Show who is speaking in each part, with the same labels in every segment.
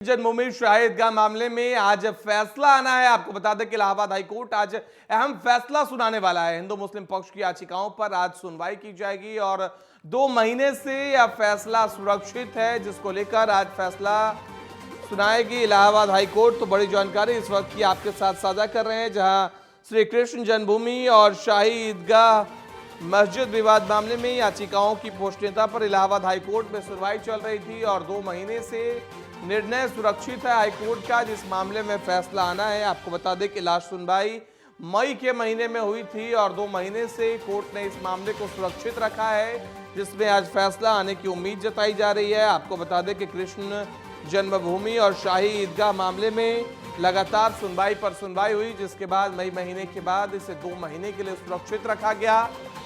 Speaker 1: जन्मभूमि शाही ईदगाह मामले में आज फैसला आना है। आपको बता दें कि इलाहाबाद हाईकोर्ट आज अहम फैसला सुनाने वाला है। हिंदू मुस्लिम पक्ष की याचिकाओं पर आज सुनवाई की जाएगी और 2 महीने से यह फैसला सुरक्षित है, जिसको लेकर आज फैसला सुनाएगी इलाहाबाद हाईकोर्ट। तो बड़ी जानकारी इस वक्त की आपके साथ साझा कर रहे हैं, जहां श्री कृष्ण जन्मभूमि और शाही ईदगाह मस्जिद विवाद मामले में याचिकाओं की पोष्टनीयता पर इलाहाबाद हाईकोर्ट में सुनवाई चल रही थी और 2 महीने से निर्णय सुरक्षित है हाईकोर्ट का, जिस मामले में फैसला आना है। आपको बता दें कि लास्ट सुनवाई मई के महीने में हुई थी और 2 महीने से कोर्ट ने इस मामले को सुरक्षित रखा है, जिसमें आज फैसला आने की उम्मीद जताई जा रही है। आपको बता दें कि कृष्ण जन्मभूमि और शाही ईदगाह मामले में लगातार सुनवाई पर सुनवाई हुई, जिसके बाद मई महीने के बाद इसे 2 महीने के लिए सुरक्षित रखा गया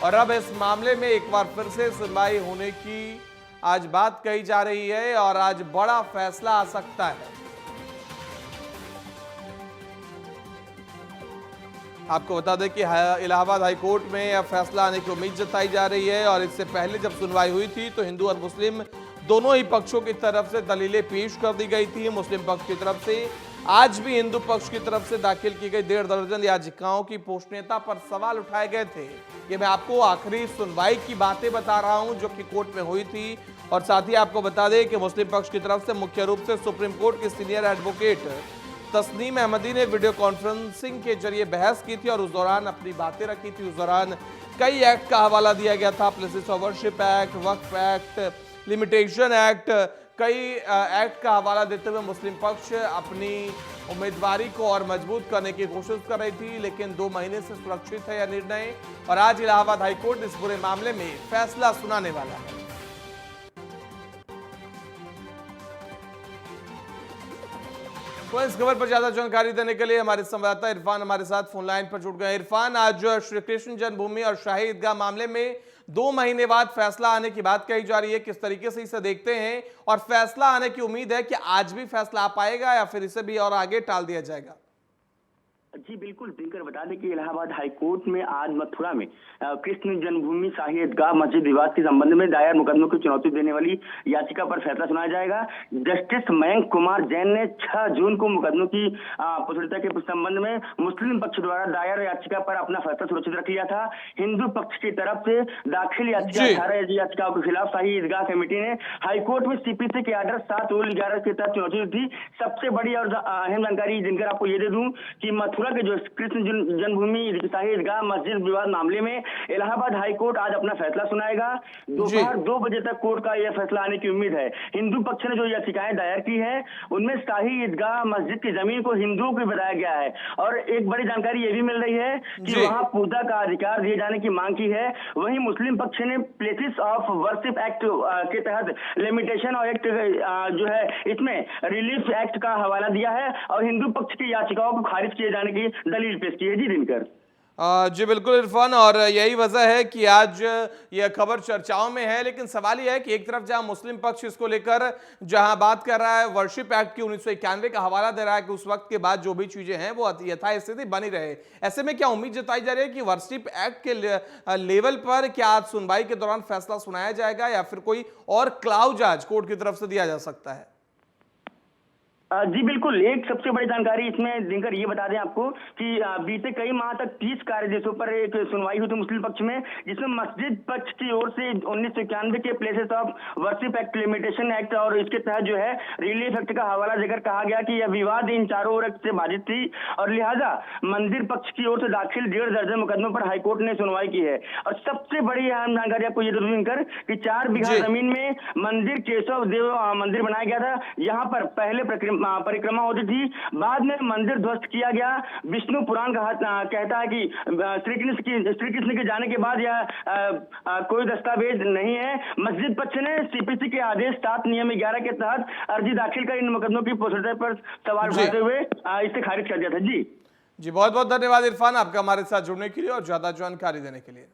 Speaker 1: और अब इस मामले में एक बार फिर से सुनवाई होने की आज बात कही जा रही है और आज बड़ा फैसला आ सकता है। आपको बता दें कि इलाहाबाद हाईकोर्ट में यह फैसला आने की उम्मीद जताई जा रही है और इससे पहले जब सुनवाई हुई थी तो हिंदू और मुस्लिम दोनों ही पक्षों की तरफ से दलीलें पेश कर दी गई थी। मुस्लिम पक्ष की तरफ से आज भी हिंदू पक्ष की तरफ से दाखिल की गई 1.5 दर्जन याचिकाओं की पोष्टनीयता पर सवाल उठाए गए थे। ये मैं आपको आखिरी सुनवाई की बातें बता रहा हूं जो कि कोर्ट में हुई थी और साथ ही आपको बता दें कि मुस्लिम पक्ष की तरफ से मुख्य रूप से सुप्रीम कोर्ट की सीनियर एडवोकेट तस्नीम अहमदी ने वीडियो कॉन्फ्रेंसिंग के जरिए बहस की थी और उस दौरान अपनी बातें रखी थी। उस दौरान कई एक्ट का हवाला दिया गया था, places of worship act, Waqf act, limitation act, कई एक्ट का हवाला देते हुए मुस्लिम पक्ष अपनी उम्मीदवारी को और मजबूत करने की कोशिश कर रही थी, लेकिन 2 महीने से सुरक्षित है यह निर्णय और आज इलाहाबाद हाईकोर्ट इस पूरे मामले में फैसला सुनाने वाला है। तो इस खबर पर ज्यादा जानकारी देने के लिए हमारे संवाददाता इरफान हमारे साथ फोन लाइन पर जुड़ गए। इरफान, आज श्री कृष्ण जन्मभूमि और शाही ईदगाह मामले में 2 महीने बाद फैसला आने की बात कही जा रही है, किस तरीके से इसे देखते हैं और फैसला आने की उम्मीद है कि आज भी फैसला आ पाएगा या फिर इसे भी और आगे टाल दिया जाएगा?
Speaker 2: जी बिल्कुल, दिनकर बता दें कि इलाहाबाद हाईकोर्ट में आज मथुरा में कृष्ण जन्मभूमि शाही ईदगाह मस्जिद विवाद के संबंध में दायर मुकदमों को चुनौती देने वाली याचिका पर फैसला सुनाया जाएगा। जस्टिस मयंक कुमार जैन ने 6 जून को मुकदमों की पोष्टनीयता के संबंध में मुस्लिम पक्ष द्वारा दायर याचिका पर अपना फैसला सुरक्षित रख लिया था। हिंदू पक्ष की तरफ से दाखिल याचिका 18 याचिकाओं के खिलाफ शाही ईदगाह कमेटी ने हाईकोर्ट में सीपीसी के आर्डर 7/11 के तहत चुनौती दी। सबसे बड़ी और अहम जानकारी जिनकर आपको ये दे दूं कि मथुरा के जो कृष्ण जन्मभूमि शाही ईदगाह मस्जिद विवाद मामले में इलाहाबाद हाईकोर्ट आज अपना फैसला सुनाएगा। दोपहर 2 बजे तक कोर्ट का यह फैसला आने की उम्मीद है। हिंदू पक्ष ने जो याचिकाएं दायर की है उनमें शाही ईदगाह मस्जिद की जमीन को हिंदुओं को बताया गया है और एक बड़ी जानकारी ये भी मिल रही है कि वहां पूजा का अधिकार दिए जाने की मांग की है। वहीं मुस्लिम पक्ष ने प्लेसेस ऑफ वर्शिप एक्ट के तहत लिमिटेशन और एक्ट जो है इसमें रिलीफ एक्ट का हवाला दिया है और हिंदू पक्ष की याचिकाओं को खारिज किए जाने की दलील पेश की है। जी दिनकर।
Speaker 1: जी बिल्कुल इरफान, और यही वजह है कि आज यह खबर चर्चाओं में है, लेकिन सवाल यह है कि एक तरफ जहां मुस्लिम पक्ष इसको लेकर जहां बात कर रहा है, वर्शिप एक्ट की 1991 का हवाला दे रहा है कि उस वक्त के बाद जो भी चीजें हैं वो यथास्थिति बनी रहे। ऐसे में क्या उम्मीद जताई जा रही है कि वर्शिप एक्ट के लेवल पर क्या आज सुनवाई के दौरान फैसला सुनाया जाएगा या फिर कोई और क्लाउज आज कोर्ट की तरफ से दिया जा सकता है?
Speaker 2: जी बिल्कुल, एक सबसे बड़ी जानकारी इसमें दिनकर ये बता दें आपको कि बीते कई माह तक 30 कार्य दिवसों पर एक सुनवाई हुई थी मुस्लिम पक्ष में, जिसमें मस्जिद पक्ष की ओर से 1991 के places of worship act, limitation act और इसके तहत जो है रिलीफ एक्ट का हवाला देकर कहा गया कि यह विवाद इन चारों ओर से बाधित थी और लिहाजा मंदिर पक्ष की ओर से दाखिल 1.5 दर्जन मुकदमों पर हाईकोर्ट ने सुनवाई की है। और सबसे बड़ी अहम जानकारी आपको ये दे दूं दिनकर कि 4 बीघा जमीन में मंदिर केशव देव मंदिर बनाया गया था। यहाँ पर पहले परिक्रमा होती थी, बाद में मंदिर ध्वस्त किया गया। विष्णु पुराण कहता है कि श्री कृष्ण के जाने के बाद यह कोई दस्तावेज नहीं है। मस्जिद पक्ष ने सीपीसी के आदेश 7 नियम 11 के तहत अर्जी दाखिल कर इन मुकदमों की पोष्टनीयता पर सवाल उठाते हुए इसे खारिज कर दिया था। जी
Speaker 1: बहुत बहुत धन्यवाद इरफान आपका हमारे साथ जुड़ने के लिए और ज्यादा जानकारी देने के लिए।